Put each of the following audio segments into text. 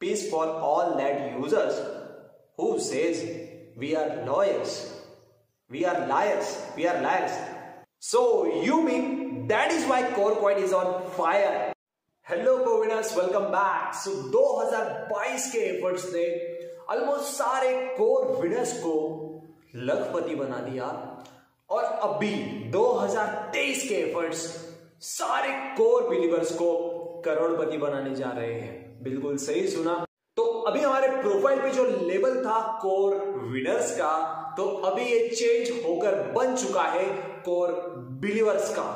Peace for all that users who says we are lawyers, we are liars, we are liars. So you mean that is why Corecoin is on fire? Hello co-winners, welcome back. So 2022 के efforts ने almost सारे core winners को लखपति बना दिया और अभी 2023 के efforts सारे कोर बिलीवर्स को करोड़पति बनाने जा रहे हैं। बिल्कुल सही सुना। तो अभी हमारे प्रोफाइल पे जो लेबल था कोर विनर्स का, तो अभी ये चेंज होकर बन चुका है कोर बिलीवर्स का।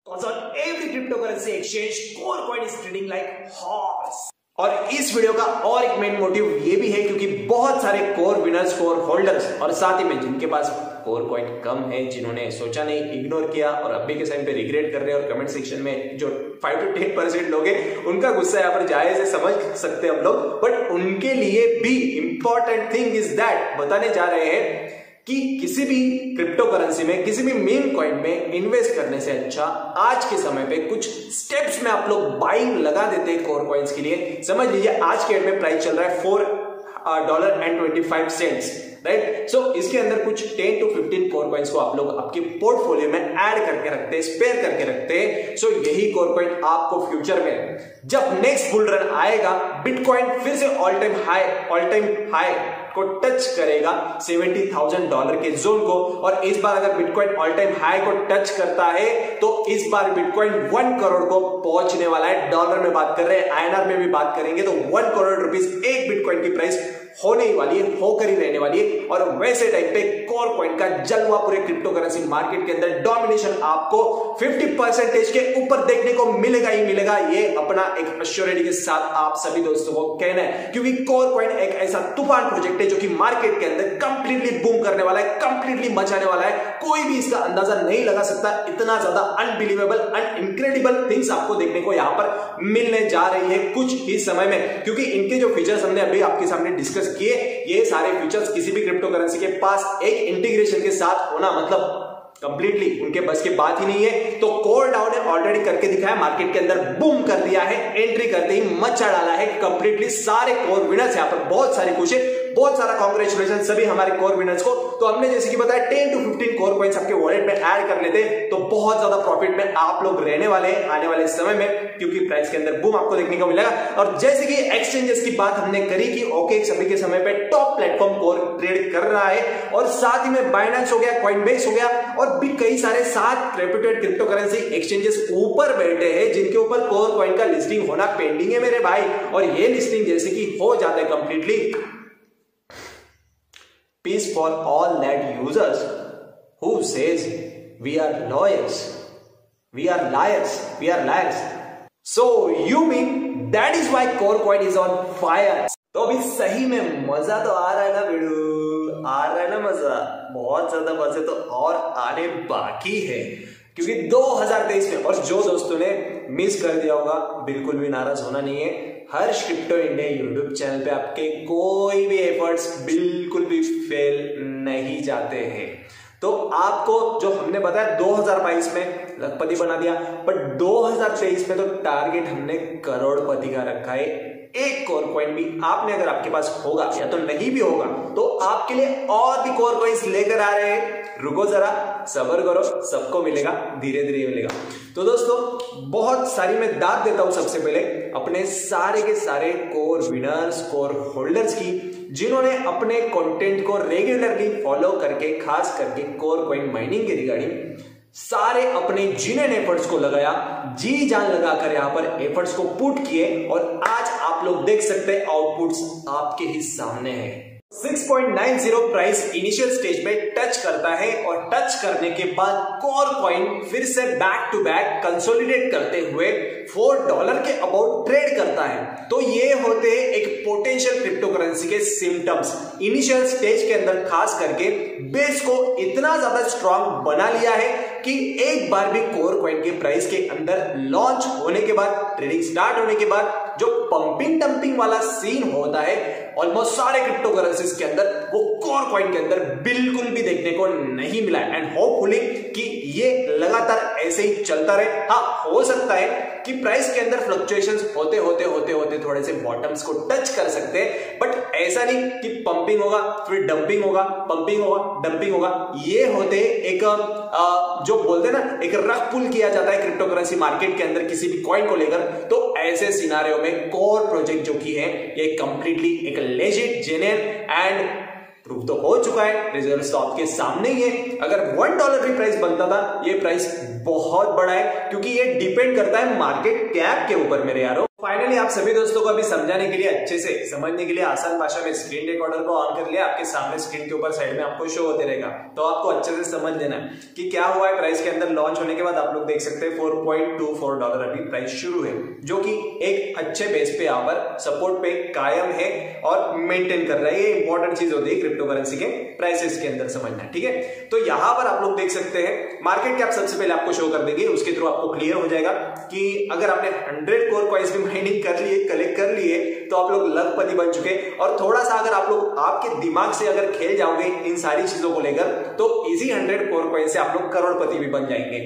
Because on every cryptocurrency exchange, Corecoin is trading like horse. और इस वीडियो का और एक मेन मोटिव ये भी है क्योंकि बहुत सारे कोर विनर्स, कोर होल्डर्स और साथ ही में जिनके पास Corecoin कम है, जिन्होंने सोचा नहीं, इग्नोर किया और अभी के टाइम पे रिग्रेट कर रहे हैं और कमेंट सेक्शन में जो 5 to 10% लोग हैं उनका गुस्सा यहाँ पर जायज है, समझ सकते हैं हम लोग। बट उनके लिए भी इंपॉर्टेंट थिंग इज दैट बताने जा रहे हैं कि किसी भी क्रिप्टो करेंसी में, किसी भी मीम कॉइन में इन्वेस्ट करने से अच्छा आज के समय पे कुछ स्टेप्स में आप लोग बाइंग लगा देते हैं कोर कॉइन्स के लिए। समझ लीजिए आज के डेट में प्राइस चल रहा है $4.25, राइट। सो इसके अंदर कुछ 10 to 15 कोर कॉइन्स को आप लोग आपके पोर्टफोलियो में ऐड करके रखते हैं, स्पेयर करके रखते हैं। सो यही कोर कॉइन आपको फ्यूचर में जब नेक्स्ट बुल रन आएगा, बिटकॉइन फिर से ऑल टाइम हाई को टच करेगा $70,000 के जोन को। और इस बार अगर बिटकॉइन ऑल टाइम हाई को टच करता है तो इस बार बिटकॉइन 1 करोड़ को पहुंचने वाला है। डॉलर में बात कर रहे हैं, INR में भी बात करेंगे तो 1 करोड़ रुपीस एक बिटकॉइन की प्राइस होने ही वाली है, होकर ही रहने वाली है। और वैसे टाइप पे Corecoin का जलवा पूरे क्रिप्टो करेंसी मार्केट के अंदर डोमिनेशन आपको 50% के ऊपर देखने को मिलेगा ही मिलेगा। ये अपना एक अश्योरिटी के साथ आप सभी दोस्तों को कहना है, क्योंकि Corecoin एक ऐसा तूफान प्रोजेक्ट है जो कि मार्केट के अंदर कंप्लीटली बूम करने वाला है, कंप्लीटली मचाने वाला है। कोई भी इसका अंदाजा नहीं लगा सकता। इतना ज्यादा अनबिलीवेबल, इनक्रेडिबल थिंग्स आपको देखने को यहां पर मिलने जा रही है कुछ ही समय में, क्योंकि इनके जो फीचर्स हमने अभी आपके सामने डिस्कस किए, ये सारे फीचर्स किसी भी क्रिप्टो करेंसी के पास एक इंटीग्रेशन के साथ होना मतलब कंप्लीटली उनके बस की बात ही नहीं है। तो कोरडाओ ने ऑलरेडी करके दिखाया, मार्केट के अंदर बूम कर दिया है, एंट्री करते ही मचा डाला है कंप्लीटली। सारे कोर विनर्स यहां पर बहुत सारी खुश है, बहुत सारा कांग्रेचुलेशन सभी हमारे कोर विनर्स को। तो हमने जैसे कि बताया 10 to 15 कोर कॉइन्स आपके वॉलेट में ऐड कर लेते तो बहुत ज्यादा प्रॉफिट में आप लोग रहने वाले हैं आने वाले समय में, क्योंकि प्राइस के अंदर बूम आपको देखने को मिलेगा। और जैसे कि एक्सचेंजेस की बात हमने करी कि OKX अभी के समय पे टॉप प्लेटफॉर्म कोर ट्रेड कर रहा है, और साथ ही में बाइनेंस हो गया, कॉइनबेस हो गया, और भी कई सारे 7 रेप्यूटेड क्रिप्टो करेंसी एक्सचेंजेस ऊपर बैठे हैं जिनके ऊपर Corecoin का लिस्टिंग होना पेंडिंग है मेरे भाई। और ये लिस्टिंग जैसे कि हो जाता है completely, peace for all that users who says we are lawyers, we are liars, we are liars. So you mean that is why Corecoin is on fire? तो अभी सही में मजा तो आ रहा है ना वीडियो, आ रहा है ना मजा, बहुत ज्यादा मजे तो और आने बाकी है, क्योंकि 2023 में, और जो दोस्तों ने मिस कर दिया होगा बिल्कुल भी नाराज होना नहीं है। हर्ष क्रिप्टो इंडिया यूट्यूब चैनल पे आपके कोई भी एफर्ट्स बिल्कुल भी फेल नहीं जाते हैं। तो आपको जो हमने बताया 2022 में लखपति बना दिया, बट 2023 में तो टारगेट हमने करोड़पति का रखा है। एक कोर कॉइन भी आपने अगर आपके पास होगा या तो नहीं भी होगा तो आपके लिए और भी कोर कॉइन्स लेकर आ रहे हैं। रुको जरा, सब्र करो, सबको मिलेगा, धीरे धीरे मिलेगा। तो दोस्तों बहुत सारी मैं दाद देता हूं सबसे पहले अपने सारे के सारे कोर विनर्स, कोर होल्डर्स की, जिन्होंने अपने कंटेंट को रेगुलरली फॉलो करके, खास करके Corecoin माइनिंग के रिगार्डिंग सारे अपने जिन एफर्ट्स को लगाया, जी जान लगाकर यहां पर एफर्ट्स को पुट किए, और आज आप लोग देख सकते हैं आउटपुट्स आपके ही सामने है। 6.90 प्राइस इनिशियल स्टेज में टच करता है, और टच करने के बाद Corecoin फिर से बैक टू बैक कंसोलिडेट करते हुए $4 के अबाउट ट्रेड करता है। तो ये होते हैं एक पोटेंशियल क्रिप्टो करेंसी के सिम्टम्स। इनिशियल स्टेज के अंदर खास करके बेस को इतना ज्यादा स्ट्रांग बना लिया है कि एक बार भी Corecoin के प्राइस के अंदर लॉन्च होने के बाद, ट्रेडिंग स्टार्ट होने के बाद जो पंपिंग डंपिंग वाला सीन होता है ऑलमोस्ट सारे क्रिप्टो करेंसीज के अंदर, वो Corecoin के अंदर बिल्कुल भी देखने को नहीं मिला। एंड होपफुली कि ये लगातार ऐसे ही चलता रहे। हाँ, हो सकता है कि प्राइस के अंदर फ्लक्चुएशंस होते होते थोड़े से बॉटम्स को टच कर सकते हैं, बट ऐसा नहीं कि पंपिंग होगा फिर डंपिंग होगा, पंपिंग होगा डंपिंग होगा। ये होते एक जो बोलते हैं ना, एक रग पुल किया जाता है क्रिप्टो करेंसी मार्केट के अंदर किसी भी कॉइन को लेकर। तो ऐसे सिनारियो में कोर प्रोजेक्ट जो की है ये कंप्लीटली एक लेजिट, जेन्युइन एंड प्रूफ तो हो चुका है, रिजल्ट्स तो आपके सामने ही है। अगर $1 भी प्राइस बनता था, ये प्राइस बहुत बड़ा है, क्योंकि ये डिपेंड करता है मार्केट कैप के ऊपर मेरे यारों। फाइनली आप सभी दोस्तों को अभी समझाने के लिए, अच्छे से समझने के लिए आसान भाषा में स्क्रीन रिकॉर्डर को ऑन कर लिया, आपके सामने स्क्रीन के ऊपर साइड में आपको शो होते रहेगा। तो आपको अच्छे से समझ लेना है कि क्या हुआ है प्राइस के अंदर। लॉन्च होने के बाद आप लोग देख सकते हैं $4.24 अभी प्राइस शुरू है, जो कि एक अच्छे बेस पे यहाँ पर सपोर्ट पे कायम है और मेंटेन कर रहा है। ये इंपॉर्टेंट चीज होती है क्रिप्टो करेंसी के प्राइसेस के अंदर समझना, ठीक है। तो यहाँ पर आप लोग देख सकते हैं मार्केट कैप सबसे पहले आपको शो कर देगी, उसके थ्रू आपको क्लियर हो जाएगा कि अगर आपने 100 कोर कॉइन्स भी माइनिंग कर लिए, कलेक्ट कर लिए, तो आप लोग लखपति बन चुके। और थोड़ा सा अगर आप लोग आपके दिमाग से अगर खेल जाओगे इन सारी चीजों को लेकर, तो इजी 100 कोर कॉइन से आप लोग करोड़पति भी बन जाएंगे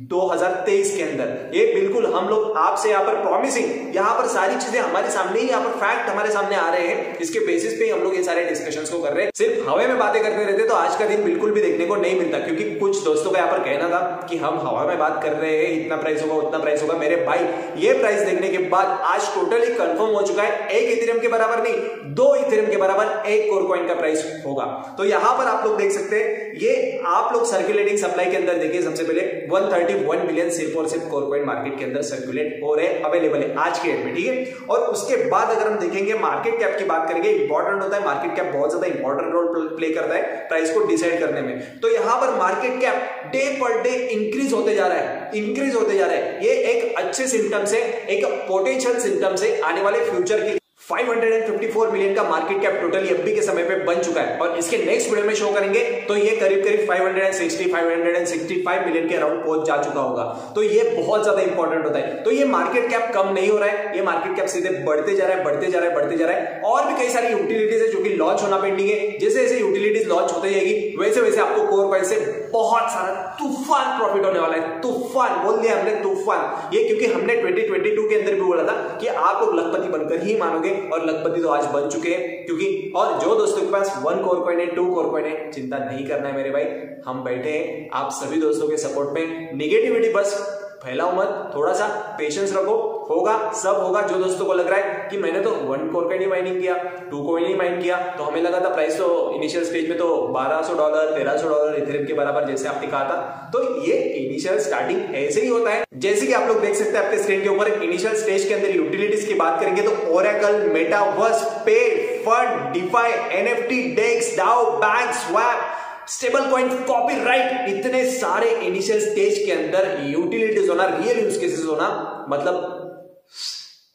2023 के अंदर। ये बिल्कुल हम लोग आपसे यहाँ पर प्रॉमिसिंग, यहाँ पर सारी चीजें हमारे सामने ही, यहाँ पर फैक्ट हमारे सामने आ रहे हैं, इसके बेसिस पे हम लोग ये सारे डिस्कशंस को कर रहे हैं। सिर्फ हवा में बातें करते रहते तो आज का दिन बिल्कुल भी देखने को नहीं मिलता, क्योंकि कुछ दोस्तों का यहाँ पर कहना था कि हम हवा में बात कर रहे हैं, इतना प्राइस होगा उतना प्राइस होगा। मेरे भाई, ये प्राइस देखने के बाद आज टोटली कंफर्म हो चुका है, 1 इथेरियम के बराबर नहीं, 2 इथेरियम के बराबर 1 कोर कॉइन का प्राइस होगा। तो यहां पर आप लोग देख सकते हैं, ये आप लोग सर्कुलेटिंग सप्लाई के अंदर देखिए, सबसे पहले 131 मिलियन सिर्फ और सिर्फ कोर कॉइन मार्केट के अंदर सर्कुलेट हो रहे हैं, अवेलेबल है आज के डेट में, ठीक है। और उसके बाद अगर हम देखेंगे मार्केट कैप की बात करेंगे, इंपॉर्टेंट होता है मार्केट कैप, बहुत ज्यादा इंपॉर्टेंट रोल प्ले करता है प्राइस को डिसाइड करने में। तो यहां पर market cap day per day increase होते जा रहा है, इंक्रीज होते जा रहा है। ये एक अच्छे सिम्टम्स है, एक पोटेंशियल सिम्टम्स है आने वाले फ्यूचर की। 554 मिलियन का मार्केट कैप टोटली अभी के समय पे बन चुका है, और इसके नेक्स्ट वीडियो में शो करेंगे तो ये करीब करीब 565 मिलियन के अराउंड पहुंच जा चुका होगा। तो ये बहुत ज्यादा इंपॉर्टेंट होता है। तो ये मार्केट कैप कम नहीं हो रहा है, ये मार्केट कैप सीधे बढ़ते जा रहा है, बढ़ते जा रहा है, बढ़ते जा रहा है। और भी कई सारी यूटिलिटीज है जो कि लॉन्च होना पेंडिंग है। जैसे जैसे यूटिलिटीज लॉन्च होती जाएगी, वैसे वैसे आपको कोर कॉइन से बहुत सारा तूफान प्रॉफिट होने वाला है। तूफान बोल दिया हमने, तूफान। ये क्योंकि हमने 2022 के अंदर भी बोला था कि आप लोग लखपति बनकर ही मानोगे, और लखपति तो आज बन चुके हैं। क्योंकि और जो दोस्तों के पास 1 कोर कॉइन है, 2 कोर कॉइन है, चिंता नहीं करना है मेरे भाई, हम बैठे हैं आप सभी दोस्तों के सपोर्ट में। नेगेटिविटी बस फैलाओ मत, थोड़ा सा पेशेंस रखो, होगा सब होगा। जो दोस्तों को लग रहा है कि मैंने तो 1 कोर कॉइन ही माइनिंग किया, 2 कॉइन ही माइन किया, तो हमें लगा था प्राइस तो इनिशियल स्टेज में तो $1200 $1300 इथेरियम के बराबर जैसे आपने कहा था। तो ये इनिशियल स्टार्टिंग ऐसे ही होता है। जैसे कि आप लोग देख सकते हैं आपके स्क्रीन के ऊपर, इनिशियल स्टेज के अंदर यूटिलिटीज की बात करेंगे तो oracle, metaverse, pay, fund, DeFi, NFT, DEX, DAO, bank, swap, stable coin, copyright, इतने सारे इनिशियल स्टेज के अंदर यूटिलिटीज होना, रियल यूज केसेस होना, मतलब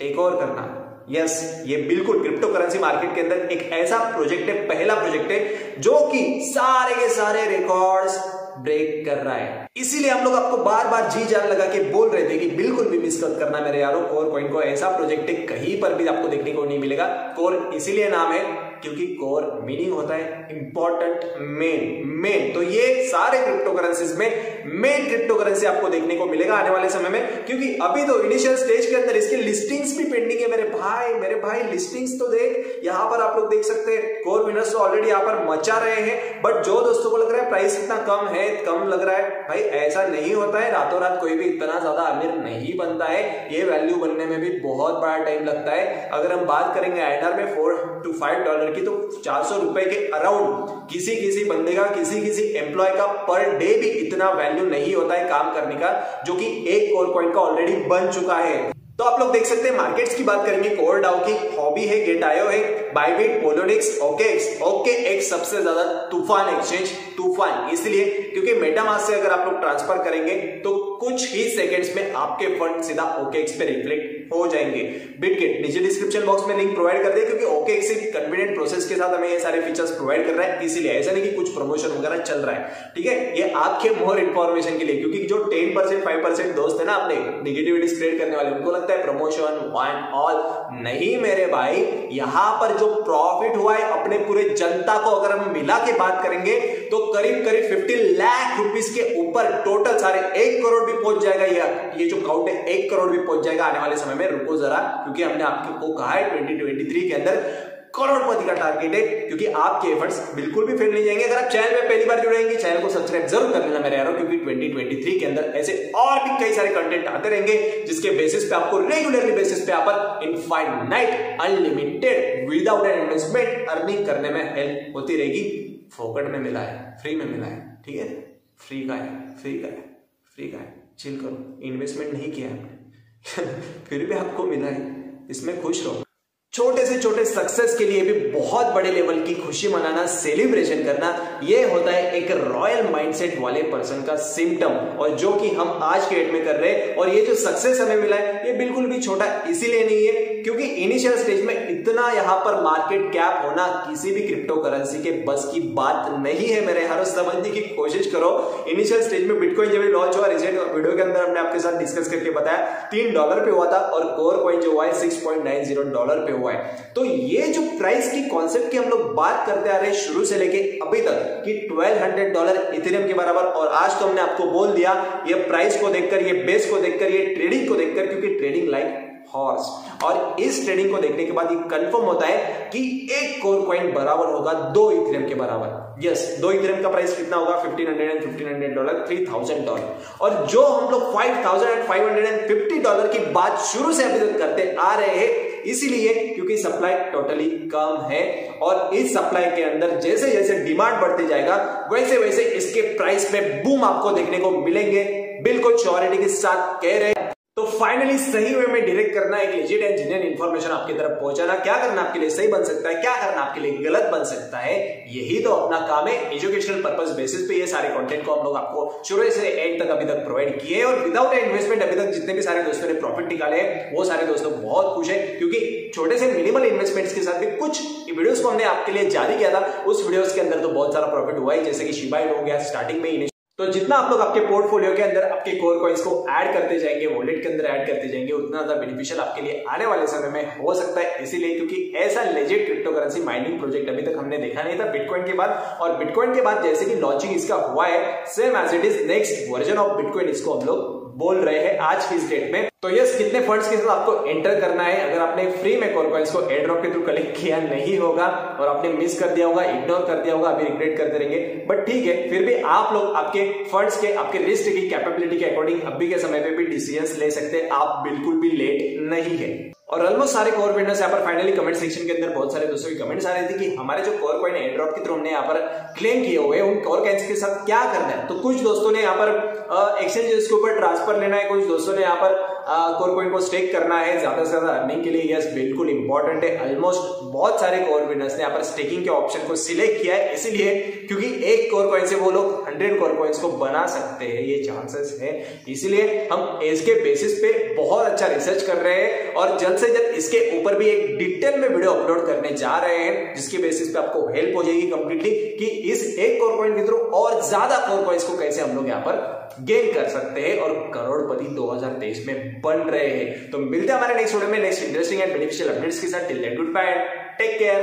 टेक ओवर करना। यस, ये बिल्कुल क्रिप्टो करेंसी मार्केट के अंदर एक ऐसा प्रोजेक्ट है, पहला प्रोजेक्ट है जो कि सारे के सारे रिकॉर्ड्स ब्रेक कर रहा है। इसीलिए हम लोग आपको बार बार जी जान लगा के बोल रहे थे कि बिल्कुल भी मिस मत करना मेरे यारों, कोर कॉइन को। ऐसा प्रोजेक्ट है कहीं पर भी आपको देखने को नहीं मिलेगा। कोर इसीलिए नाम है क्योंकि कोर मीनिंग होता है इंपॉर्टेंट, मेन। तो ये सारे क्रिप्टो करेंसीज में मेन क्रिप्टो करेंसी आपको देखने को मिलेगा आने वाले समय में, क्योंकि अभी तो इनिशियल स्टेज के अंदर इसके लिस्टिंग्स भी पेंडिंग है मेरे भाई लिस्टिंग्स तो देख, यहां पर आप लोग देख सकते हैं कोर विनर्स तो ऑलरेडी यहां पर मचा रहे हैं। बट जो दोस्तों को लग रहा है प्राइस इतना कम है, कम लग रहा है, भाई ऐसा नहीं होता है। रातों रात कोई भी इतना ज्यादा अमीर नहीं बनता है, ये वैल्यू बनने में भी बहुत बड़ा टाइम लगता है। अगर हम बात करेंगे INR में $4 to $5 की, तो 400 रुपए के अराउंड किसी बंदे का, किसी एम्प्लॉय का पर डे भी इतना वैल्यू नहीं होता है काम करने का, जो कि 1 कोर कॉइन का ऑलरेडी बन चुका है। तो आप लोग देख सकते हैं मार्केट्स की बात करेंगे, कोर डाउ की, हॉबी है, गेट.io है, बाइबिट, पोलोनिक्स, OKX सबसे ज्यादा तूफान एक्सचेंज, तूफान इसलिए क्योंकि मेटामास्क से अगर आप लोग ट्रांसफर करेंगे तो कुछ ही सेकंड्स में आपके फंड सीधा OKX पे रिफ्लेक्ट हो जाएंगे। बिटकिट नीचे डिस्क्रिप्शन बॉक्स में लिंक प्रोवाइड कर दे, क्योंकि OKX एक कन्वीनियंट प्रोसेस के साथ हमें ये सारे फीचर्स प्रोवाइड कर रहा है, इसीलिए ऐसा नहीं कि कुछ प्रमोशन वगैरह चल रहा है, ठीक है। ये आपके मोर इन्फॉर्मेशन के लिए, क्योंकि जो 10% 5% दोस्त है ना अपने निगेटिविटी स्प्रेड करने वाले, उनको लगता है प्रमोशन वन ऑल। नहीं मेरे भाई, यहां पर जो प्रॉफिट हुआ है अपने पूरे जनता को अगर हम मिला के बात करेंगे तो करीब करीब 50 लाख रुपीस के ऊपर टोटल सारे 1 करोड़ भी पहुंच जाएगा। ये जो काउंट है 1 करोड़ भी पहुंच जाएगा आने वाले समय में। रुको जरा, क्योंकि हमने आपको कहा है 2023 के अंदर करोड़पति का टारगेट है, क्योंकि आपके एफर्ट्स बिल्कुल भी फेल नहीं जाएंगे। अगर आप चैनल में पहली बार जुड़ेंगे, चैनल को सब्सक्राइब जरूर कर लेना मेरे यारों, क्योंकि 2023 के अंदर ऐसे और भी कई सारे कंटेंट आते रहेंगे, जिसके बेसिस पे आपको रेगुलरली बेसिस पे आप infinite unlimited without an investment earning करने में हेल्प होती रहेगी। फोकट में मिला है, फ्री में मिला है, ठीक है, फ्री का है, फ्री का है, फ्री का है, चिल करो, इन्वेस्टमेंट नहीं किया है फिर भी आपको मिला है, इसमें खुश रहो। छोटे से छोटे सक्सेस के लिए भी बहुत बड़े लेवल की खुशी मनाना, सेलिब्रेशन करना, यह होता है एक रॉयल माइंडसेट वाले पर्सन का सिम्टम, और जो कि हम आज के डेट में कर रहे हैं। और ये जो सक्सेस हमें मिला है ये बिल्कुल भी छोटा इसीलिए नहीं है क्योंकि इनिशियल स्टेज में इतना यहां पर मार्केट कैप होना किसी भी क्रिप्टो करेंसी के बस की बात नहीं है। मेरे यारों, समझने की कोशिश करो। इनिशियल स्टेज में बिटकॉइन जब लॉन्च हुआ, रिसेंट वीडियो के अंदर हमने आपके साथ डिस्कस करके बताया $3 पे हुआ था, और कोर कॉइन जो हुआ है $6.90 पे हुआ है। तो ये जो प्राइस की कॉन्सेप्ट की हम लोग बात करते आ रहे हैं शुरू से लेके अभी तक कि $1200 इथेरियम के बराबर, और आज तो हमने आपको बोल दिया ये प्राइस को देखकर, ये बेस को देखकर, ये ट्रेडिंग को देखकर, क्योंकि ट्रेडिंग लाइक हॉर्स, और इस ट्रेडिंग को देखने के बाद ये कंफर्म होता है कि एक कोर कॉइन बराबर होगा 2 इथेरियम के बराबर। यस, 2 इथेरियम का प्राइस कितना होगा? $1,500 $3,000। और जो हम लोग $5,550 की बात शुरू से अभी तक करते आ रहे हैं, इसीलिए क्योंकि सप्लाई टोटली कम है, और इस सप्लाई के अंदर जैसे जैसे डिमांड बढ़ते जाएगा वैसे वैसे इसके प्राइस में बूम आपको देखने को मिलेंगे। बिल्कुल श्योरिटी के साथ कह रहे हैं। तो फाइनली सही वे में डायरेक्ट करना, एक लेजिट एंड जेन्युइन इंफॉर्मेशन आपकी तरफ पहुंचाना, क्या करना आपके लिए सही बन सकता है, क्या करना आपके लिए गलत बन सकता है, यही तो अपना काम है। एजुकेशनल पर्पस बेसिस पे ये सारे कंटेंट को हम लोग आपको शुरू से एंड तक अभी तक प्रोवाइड किए, और विदाउट इन्वेस्टमेंट अभी तक जितने भी सारे दोस्तों ने प्रॉफिट निकाले हैं वो सारे दोस्तों बहुत खुश है, क्योंकि छोटे से मिनिमल इन्वेस्टमेंट्स के साथ भी कुछ वीडियोस को हमने आपके लिए जारी किया था। उस वीडियोस के अंदर तो बहुत सारा प्रॉफिट हुआ है, जैसे कि शिबा इनू हो गया स्टार्टिंग में। तो जितना आप लोग आपके पोर्टफोलियो के अंदर आपके कोर कॉइंस को ऐड करते जाएंगे, वॉलेट के अंदर ऐड करते जाएंगे, उतना ज्यादा बेनिफिशियल आपके लिए आने वाले समय में हो सकता है। इसीलिए क्योंकि ऐसा legit crypto currency mining project अभी तक हमने देखा नहीं था बिटकॉइन के बाद, और बिटकॉइन के बाद जैसे कि लॉन्चिंग इसका हुआ है, same as it is next version of Bitcoin इसको हम लोग बोल रहे हैं आज की इस डेट में। तो यस, कितने फंड्स के साथ आपको एंटर करना है, अगर आपने फ्री में कोर कॉइंस को एयर ड्रॉप के थ्रू कलेक्ट किया नहीं होगा और आपने मिस कर दिया होगा, इग्नोर कर दिया होगा, अभी रिग्रेट करते रहेंगे, बट ठीक है, फिर भी आप लोग आपके फंड्स के, आपके रिस्क की कैपेबिलिटी के अकॉर्डिंग अभी के समय पे भी डिसीजंस ले सकते हैं। आप बिल्कुल भी लेट नहीं है। और ऑलमोस्ट सारे कोर विनर्स यहाँ पर फाइनली कमेंट सेक्शन के अंदर बहुत सारे दोस्तों की कमेंट्स आ रही थी कि हमारे जो कोर कॉइन एयर ड्रॉप के थ्रू हमने यहाँ पर क्लेम किए हुए उन कोर कॉइन्स के साथ क्या करना है। तो कुछ दोस्तों ने यहाँ पर एक्सचेंजेस के ऊपर ट्रांसफर लेना है, कुछ दोस्तों ने यहाँ पर कोर कॉइन को स्टेक करना है ज्यादा से ज्यादा अर्निंग के लिए। यस, बिल्कुल इंपॉर्टेंट है। ऑलमोस्ट बहुत सारे कोर विनर्स ने यहाँ पर स्टेकिंग के ऑप्शन को सिलेक्ट किया है, इसीलिए क्योंकि एक कोर कॉइन से वो लोग 100 कोर कॉइन्स को बना सकते हैं, ये चांसेस है। इसीलिए हम इसके बेसिस पे बहुत अच्छा रिसर्च कर रहे हैं, और जल्द से जल्द इसके ऊपर भी एक डिटेल में वीडियो अपलोड करने जा रहे हैं, जिसके बेसिस पे आपको हेल्प हो जाएगी कंप्लीटली कि इस एक कोर कॉइन के थ्रू और ज्यादा कोर कॉइन्स को कैसे हम लोग यहाँ पर गेन कर सकते हैं और करोड़पति 2023 में बन रहे हैं। तो मिलते हैं हमारे नेक्स्ट वीडियो में next interesting and beneficial updates के साथ। Till then good bye, take care.